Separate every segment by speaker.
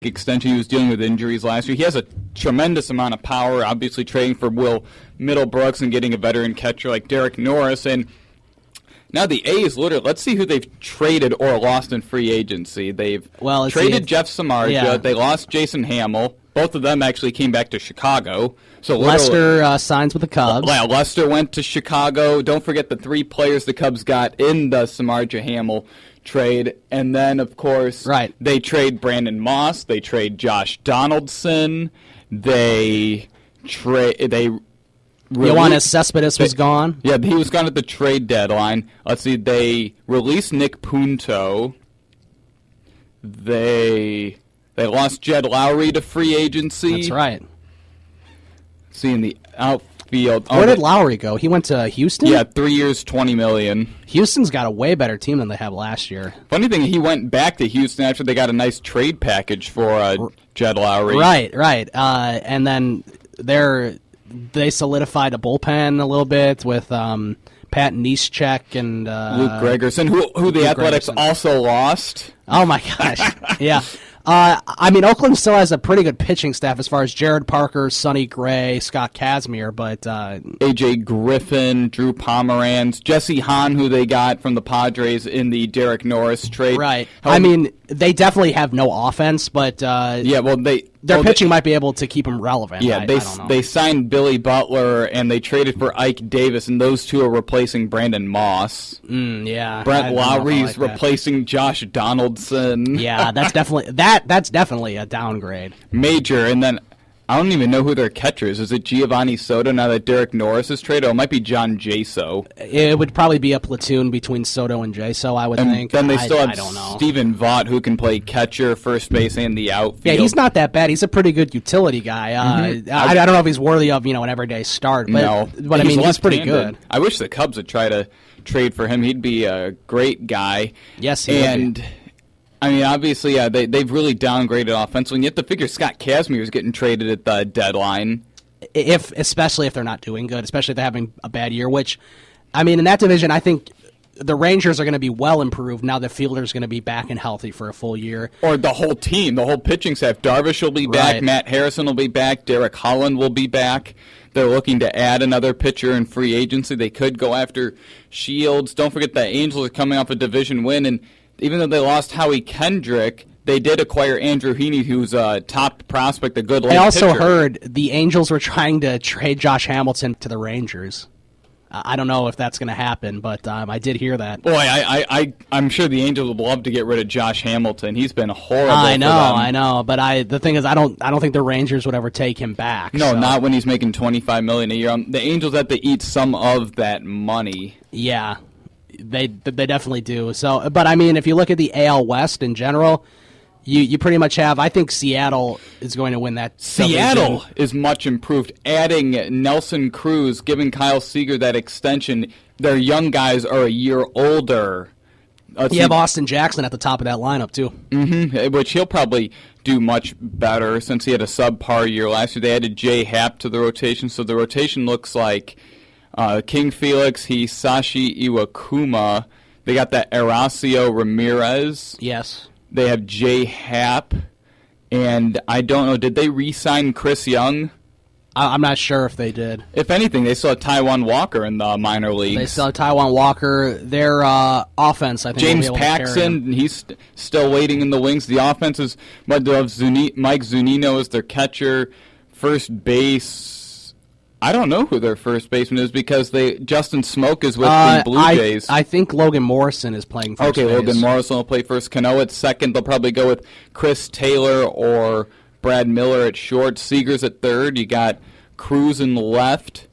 Speaker 1: extension. He was dealing with injuries last year. He has a tremendous amount of power, obviously trading for Will Middlebrooks and getting a veteran catcher like Derek Norris. And now the A's, literally, let's see who they've traded or lost in free agency. They've traded Jeff Samardzija. Yeah. They lost Jason Hamill. Both of them actually came back to Chicago. So
Speaker 2: Lester signs with the Cubs.
Speaker 1: Yeah, Lester went to Chicago. Don't forget the 3 players the Cubs got in the Samardzija-Hamel trade. And then, of course, they trade Brandon Moss. They trade Josh Donaldson. Yoenis
Speaker 2: Cespedes was gone.
Speaker 1: Yeah, he was gone at the trade deadline. Let's see, they released Nick Punto. They lost Jed Lowry to free agency.
Speaker 2: That's right.
Speaker 1: See, in the outfield.
Speaker 2: Where did Lowry go? He went to Houston?
Speaker 1: Yeah, 3 years, $20 million.
Speaker 2: Houston's got a way better team than they had last year.
Speaker 1: Funny thing, he went back to Houston after they got a nice trade package for Jed Lowry.
Speaker 2: Right. And then they solidified a bullpen a little bit with Pat Neschek and
Speaker 1: Luke Gregerson, who the Athletics also lost.
Speaker 2: Oh, my gosh. Yeah. I mean, Oakland still has a pretty good pitching staff as far as Jared Parker, Sonny Gray, Scott Kazmir, but
Speaker 1: A.J. Griffin, Drew Pomeranz, Jesse Hahn, who they got from the Padres in the Derek Norris trade.
Speaker 2: Right. I mean, they definitely have no offense, but their pitching might be able to keep them relevant.
Speaker 1: Yeah, they signed Billy Butler, and they traded for Ike Davis, and those two are replacing Brandon Moss.
Speaker 2: Yeah.
Speaker 1: Brett Lowry's replacing Josh Donaldson.
Speaker 2: Yeah, that's definitely a downgrade.
Speaker 1: Major, and then I don't even know who their catcher is. Is it Giovanni Soto now that Derek Norris is traded? Or it might be John Jaso.
Speaker 2: It would probably be a platoon between Soto and Jaso, I would think.
Speaker 1: Then they still have Stephen Vaught, who can play catcher, first base, and the outfield.
Speaker 2: Yeah, he's not that bad. He's a pretty good utility guy. I don't know if he's worthy of an everyday start, but I mean, he's pretty good.
Speaker 1: I wish the Cubs would try to trade for him. He'd be a great guy.
Speaker 2: Yes, he would be.
Speaker 1: I mean, obviously, they've really downgraded offensively, and you have to figure Scott Kazmir is getting traded at the deadline.
Speaker 2: Especially if they're not doing good, especially if they're having a bad year, which, I mean, in that division, I think the Rangers are going to be well improved now that Fielder's going to be back and healthy for a full year.
Speaker 1: Or the whole team, the whole pitching staff. Darvish will be back, Matt Harrison will be back, Derek Holland will be back. They're looking to add another pitcher in free agency. They could go after Shields. Don't forget the Angels are coming off a division win, and even though they lost Howie Kendrick, they did acquire Andrew Heaney, who's a top prospect, a good pitcher.
Speaker 2: I also heard the Angels were trying to trade Josh Hamilton to the Rangers. I don't know if that's going to happen, but I did hear that.
Speaker 1: Boy, I'm sure the Angels would love to get rid of Josh Hamilton. He's been horrible.
Speaker 2: I know, but the thing is, I don't think the Rangers would ever take him back.
Speaker 1: No, not when he's making $25 million a year. The Angels have to eat some of that money.
Speaker 2: Yeah. They definitely do. So, but I mean, if you look at the AL West in general, you pretty much have. I think Seattle is going to win that.
Speaker 1: Seattle is much improved. Adding Nelson Cruz, giving Kyle Seager that extension. Their young guys are a year older.
Speaker 2: You have Austin Jackson at the top of that lineup too.
Speaker 1: Which he'll probably do much better since he had a subpar year last year. They added Jay Happ to the rotation, so the rotation looks like King Felix, Hisashi Iwakuma. They got that Horacio Ramirez.
Speaker 2: Yes.
Speaker 1: They have Jay Happ. And I don't know, did they re-sign Chris Young?
Speaker 2: I'm not sure if they did.
Speaker 1: If anything, they still have Taijuan Walker in the minor leagues.
Speaker 2: They still have Taijuan Walker. Their offense, I think,
Speaker 1: James Paxson, he's still waiting in the wings. The offense is Mike Zunino is their catcher. First base, I don't know who their first baseman is because Justin Smoke is with the Blue Jays.
Speaker 2: I think Logan Morrison is playing first base.
Speaker 1: Okay, Logan Morrison will play first. Cano at second. They'll probably go with Chris Taylor or Brad Miller at short. Seager's at third. You got Cruz in the left.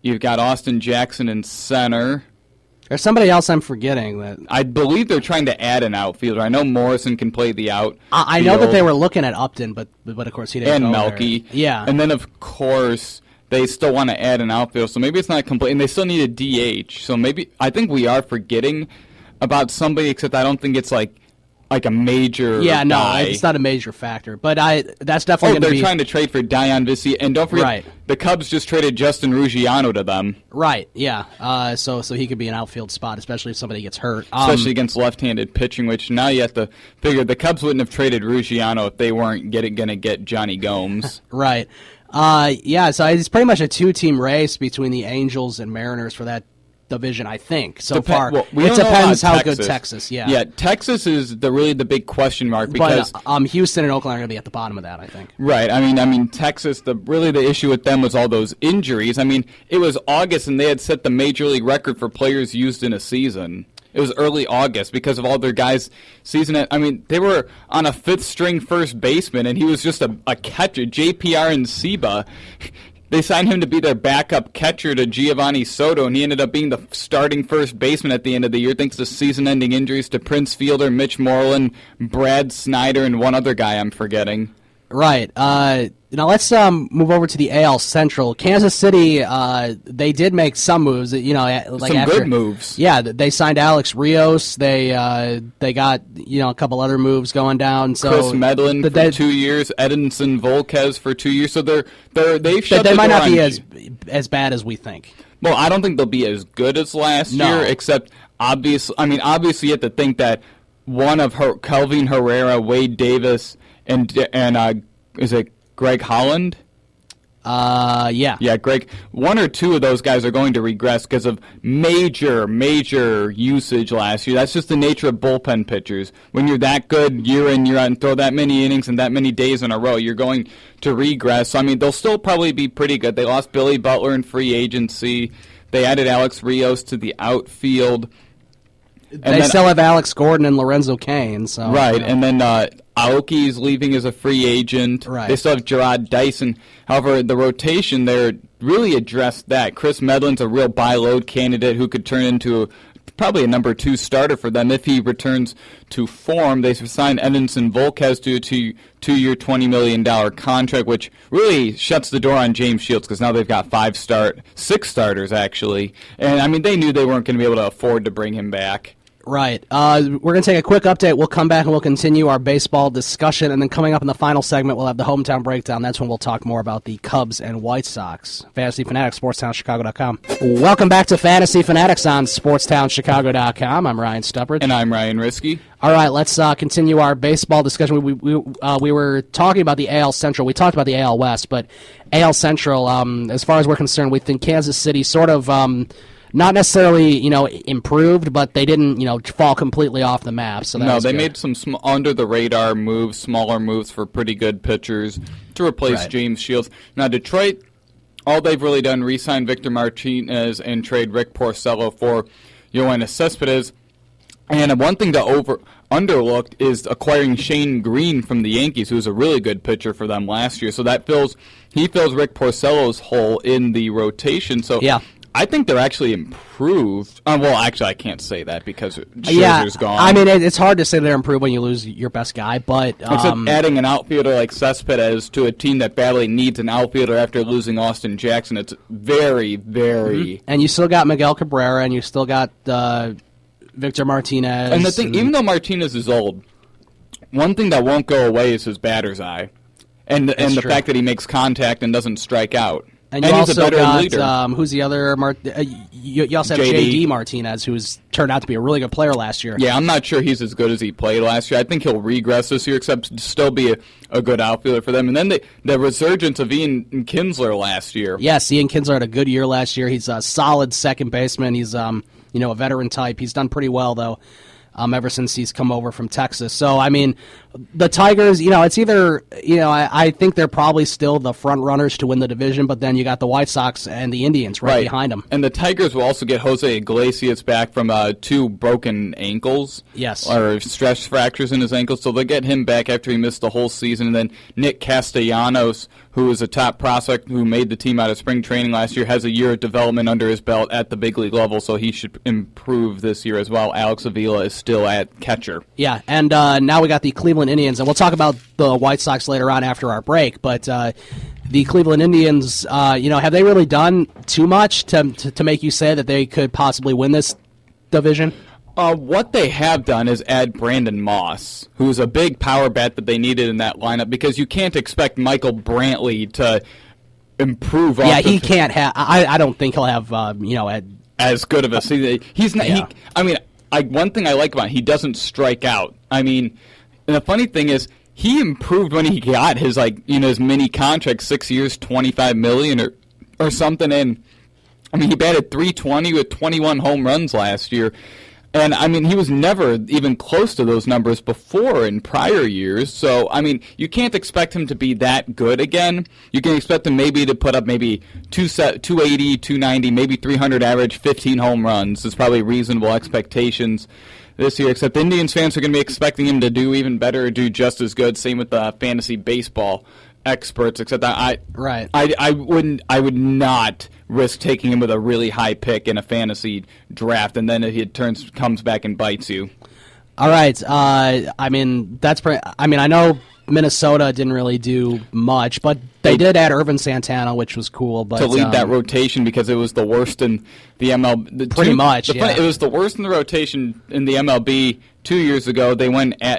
Speaker 1: You've got Austin Jackson in center.
Speaker 2: There's somebody else I'm forgetting. That
Speaker 1: I believe they're trying to add an outfielder. I know Morrison can play the outfield.
Speaker 2: I know that they were looking at Upton, but of course he didn't.
Speaker 1: And Melky.
Speaker 2: There. Yeah.
Speaker 1: And then, of course, they still want to add an outfield, so maybe it's not complete. And they still need a DH. So maybe I think we are forgetting about somebody, except I don't think it's like like a major
Speaker 2: Yeah, no,
Speaker 1: guy.
Speaker 2: it's not a major factor. But that's definitely going to be...
Speaker 1: they're trying to trade for Dion Vissi. And don't forget, the Cubs just traded Justin Ruggiano to them.
Speaker 2: Right, yeah. So he could be an outfield spot, especially if somebody gets hurt.
Speaker 1: Especially against left-handed pitching, which now you have to figure the Cubs wouldn't have traded Ruggiano if they weren't going to get Johnny Gomes.
Speaker 2: Right. Yeah, so it's pretty much a two-team race between the Angels and Mariners for that division, I think, so far.
Speaker 1: Well,
Speaker 2: it depends how good Texas,
Speaker 1: Yeah, Texas is really the big question mark because
Speaker 2: Houston and Oakland are going to be at the bottom of that, I think.
Speaker 1: Right. I mean, Texas. The issue with them was all those injuries. I mean, it was August and they had set the major league record for players used in a season. It was early August because of all their guys' season. I mean, they were on a fifth-string first baseman, and he was just a catcher, JPR and Seba. They signed him to be their backup catcher to Giovanni Soto, and he ended up being the starting first baseman at the end of the year thanks to season-ending injuries to Prince Fielder, Mitch Moreland, Brad Snyder, and one other guy I'm forgetting.
Speaker 2: Right. Now let's move over to the AL Central. Kansas City, they did make some moves.
Speaker 1: Good moves.
Speaker 2: Yeah, they signed Alex Rios. They got a couple other moves going down. So
Speaker 1: Chris Medlin for 2 years, Edinson Volquez for 2 years. So they've shut
Speaker 2: they might not be as bad as we think.
Speaker 1: Well, I don't think they'll be as good as last year. Except obviously you have to think that one of Kelvin Herrera, Wade Davis, and is it Greg Holland?
Speaker 2: Yeah.
Speaker 1: Yeah, Greg. One or two of those guys are going to regress because of major usage last year. That's just the nature of bullpen pitchers. When you're that good year in, year out, and throw that many innings and that many days in a row, you're going to regress. I mean, they'll still probably be pretty good. They lost Billy Butler in free agency. They added Alex Rios to the outfield.
Speaker 2: They still have Alex Gordon and Lorenzo Cain. So,
Speaker 1: right, and then Aoki's leaving as a free agent.
Speaker 2: Right.
Speaker 1: They still have Gerard Dyson. However, the rotation there really addressed that. Chris Medlin's a real buy-load candidate who could turn into probably a number 2 starter for them if he returns to form. They signed Edinson Volquez to a 2-year, $20 million contract, which really shuts the door on James Shields because now they've got 6 starters, actually. And, I mean, they knew they weren't going to be able to afford to bring him back.
Speaker 2: Right. We're going to take a quick update. We'll come back and we'll continue our baseball discussion. And then coming up in the final segment, we'll have the hometown breakdown. That's when we'll talk more about the Cubs and White Sox. Fantasy Fanatics, SportsTownChicago.com. Welcome back to Fantasy Fanatics on SportsTownChicago.com. I'm Ryan Stuprich.
Speaker 1: And I'm Ryan Risky.
Speaker 2: All right, let's continue our baseball discussion. We were talking about the AL Central. We talked about the AL West, but AL Central, as far as we're concerned, we think Kansas City sort of... not necessarily, improved, but they didn't, fall completely off the map. So they
Speaker 1: made some under-the-radar moves, smaller moves for pretty good pitchers to replace James Shields. Now, Detroit, all they've really done, re-sign Victor Martinez and trade Rick Porcello for Yoenis Cespedes. And one thing that underlooked is acquiring Shane Green from the Yankees, who was a really good pitcher for them last year. So he fills Rick Porcello's hole in the rotation. So
Speaker 2: yeah.
Speaker 1: I think they're actually improved. Well, actually, I can't say that because Scherzer's gone.
Speaker 2: I mean, it's hard to say they're improved when you lose your best guy, but...
Speaker 1: Except adding an outfielder like Cespedes to a team that badly needs an outfielder after losing Austin Jackson, it's very, very...
Speaker 2: Mm-hmm. And you still got Miguel Cabrera, and you still got Victor Martinez.
Speaker 1: And the thing, even though Martinez is old, one thing that won't go away is his batter's eye. And the fact that he makes contact and doesn't strike out.
Speaker 2: And you also got, who's the other? You also have J.D. Martinez, who's turned out to be a really good player last year.
Speaker 1: Yeah, I'm not sure he's as good as he played last year. I think he'll regress this year, except still be a good outfielder for them. And then the resurgence of Ian Kinsler last year.
Speaker 2: Yes, Ian Kinsler had a good year last year. He's a solid second baseman. He's a veteran type. He's done pretty well, though. Ever since he's come over from Texas. So, I mean, the Tigers, it's either, I think they're probably still the front runners to win the division, but then you got the White Sox and the Indians right behind them.
Speaker 1: And the Tigers will also get Jose Iglesias back from 2 broken ankles.
Speaker 2: Yes.
Speaker 1: Or stress fractures in his ankles, so they'll get him back after he missed the whole season. And then Nick Castellanos, who is a top prospect who made the team out of spring training last year, has a year of development under his belt at the big league level, so he should improve this year as well. Alex Avila is still at catcher.
Speaker 2: Yeah, and now we got the Cleveland Indians, and we'll talk about the White Sox later on after our break, but the Cleveland Indians, have they really done too much to make you say that they could possibly win this division?
Speaker 1: What they have done is add Brandon Moss, who's a big power bat that they needed in that lineup, because you can't expect Michael Brantley to improve.
Speaker 2: Yeah, he can't have. I don't think he'll have.
Speaker 1: As good of a season. He's not. Yeah. One thing I like about him, he doesn't strike out. I mean, and the funny thing is, he improved when he got his his mini contract, 6 years, $25 million or something. And I mean, he batted .320 with 21 home runs last year. And, I mean, he was never even close to those numbers before in prior years. So, I mean, you can't expect him to be that good again. You can expect him maybe to put up maybe 280, 290, maybe 300 average, 15 home runs. It's probably reasonable expectations this year, except Indians fans are going to be expecting him to do even better or do just as good. Same with the fantasy baseball experts, except that I would not risk taking him with a really high pick in a fantasy draft, and then he comes back and bites you.
Speaker 2: All right. I mean, I know Minnesota didn't really do much, but they did add Irvin Santana, which was cool. But
Speaker 1: to lead that rotation, because it was the worst in the MLB. It was the worst in the rotation in the MLB 2 years ago. They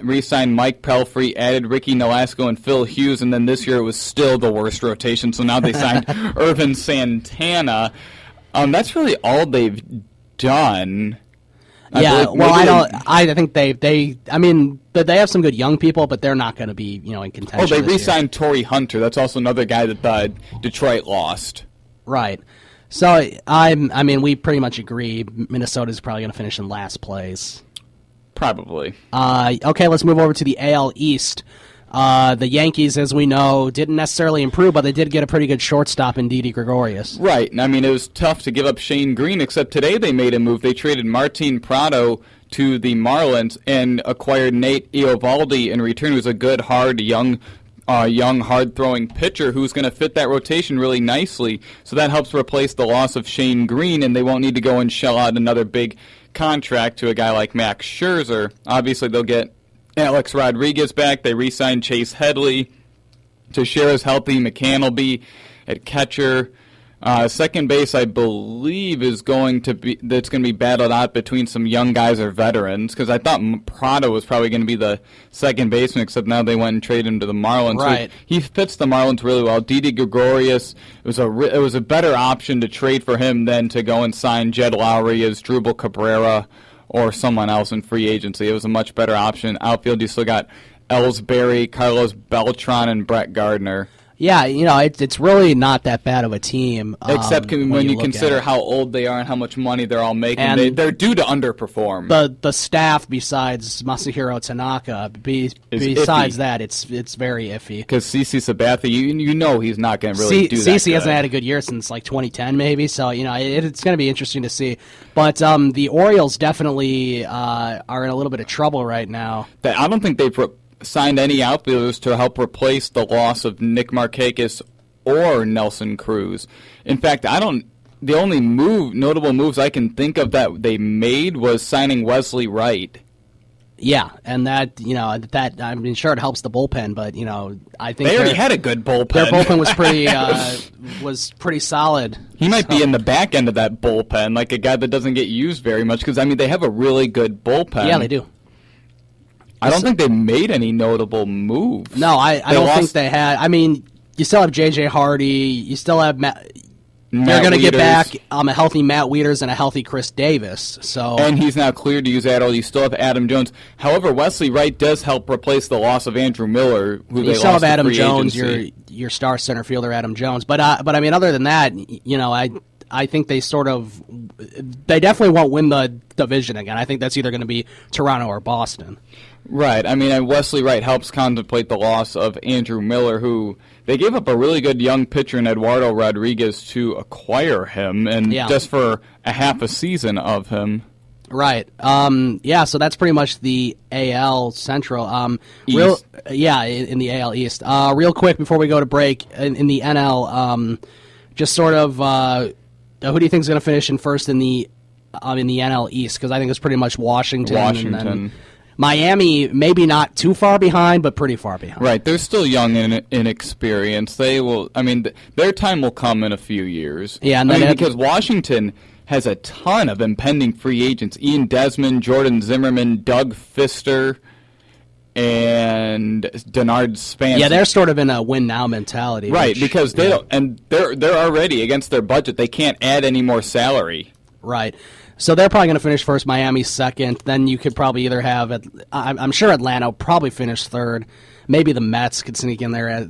Speaker 1: re-signed Mike Pelfrey, added Ricky Nolasco and Phil Hughes, and then this year it was still the worst rotation. So now they signed Irvin Santana. That's really all they've done.
Speaker 2: I think they have some good young people, but they're not going to be in contention.
Speaker 1: Oh, they re-signed Torrey Hunter. That's also another guy that Detroit lost.
Speaker 2: Right. So we pretty much agree. Minnesota's probably going to finish in last place.
Speaker 1: Probably.
Speaker 2: Okay, let's move over to the AL East. The Yankees, as we know, didn't necessarily improve, but they did get a pretty good shortstop in Didi Gregorius.
Speaker 1: Right. I mean, it was tough to give up Shane Green, except today they made a move. They traded Martin Prado to the Marlins and acquired Nate Eovaldi in return, who's a good, young, hard-throwing pitcher who's going to fit that rotation really nicely. So that helps replace the loss of Shane Green, and they won't need to go and shell out another big contract to a guy like Max Scherzer. Obviously, they'll get Alex Rodriguez back. They re-signed Chase Headley. Teixeira's healthy. McCann will be at catcher. Second base, I believe, is going to be battled out between some young guys or veterans, because I thought Prado was probably going to be the second baseman, except now they went and traded him to the Marlins.
Speaker 2: Right.
Speaker 1: So he fits the Marlins really well. Didi Gregorius, it was a better option to trade for him than to go and sign Jed Lowry as Drupal Cabrera or someone else in free agency. It was a much better option. Outfield, you still got Ellsbury, Carlos Beltran, and Brett Gardner.
Speaker 2: Yeah, it's really not that bad of a team.
Speaker 1: Except when you consider how old they are and how much money they're all making. And they're due to underperform.
Speaker 2: The staff, besides Masahiro Tanaka, besides that, it's very iffy.
Speaker 1: Because CeCe Sabathia, he's not going to really do that.
Speaker 2: CeCe hasn't had a good year since 2010, maybe. So it's going to be interesting to see. But the Orioles definitely are in a little bit of trouble right now.
Speaker 1: I don't think they've signed any outfielders to help replace the loss of Nick Markakis or Nelson Cruz. In fact, the only notable moves I can think of that they made was signing Wesley Wright.
Speaker 2: Yeah, and that sure, it helps the bullpen, but I think
Speaker 1: they already had a good bullpen.
Speaker 2: Their bullpen was pretty solid.
Speaker 1: He might be in the back end of that bullpen, like a guy that doesn't get used very much, because they have a really good bullpen.
Speaker 2: Yeah, they do.
Speaker 1: I don't think they made any notable moves.
Speaker 2: No, I don't think they had. I mean, you still have J.J. Hardy. You still have Matt. They're going to get back a healthy Matt Wieters and a healthy Chris Davis. And
Speaker 1: he's now cleared to use Adel. You still have Adam Jones. However, Wesley Wright does help replace the loss of Andrew Miller, who they
Speaker 2: still
Speaker 1: lost
Speaker 2: have Adam
Speaker 1: to free
Speaker 2: Jones,
Speaker 1: agency.
Speaker 2: your star center fielder, Adam Jones. But I mean, other than that, I think they definitely won't win the division again. I think that's either going to be Toronto or Boston.
Speaker 1: Right. I mean, Wesley Wright helps contemplate the loss of Andrew Miller, who they gave up a really good young pitcher in Eduardo Rodriguez to acquire him, and just for a half a season of him.
Speaker 2: Right. So that's pretty much the AL Central. In the AL East. Real quick before we go to break, in the NL, just sort of who do you think is going to finish in first in the NL East? Because I think it's pretty much Washington. And then Miami, maybe not too far behind, but pretty far behind.
Speaker 1: Right, they're still young and inexperienced. They will. I mean, their time will come in a few years.
Speaker 2: Yeah,
Speaker 1: because Washington has a ton of impending free agents. Ian Desmond, Jordan Zimmerman, Doug Fister, and Denard Spanson.
Speaker 2: Yeah, they're sort of in a win-now mentality.
Speaker 1: Right, because they don't, and they're already against their budget. They can't add any more salary.
Speaker 2: Right. So they're probably going to finish first, Miami second. Then you could probably either have, I'm sure Atlanta will probably finish third. Maybe the Mets could sneak in there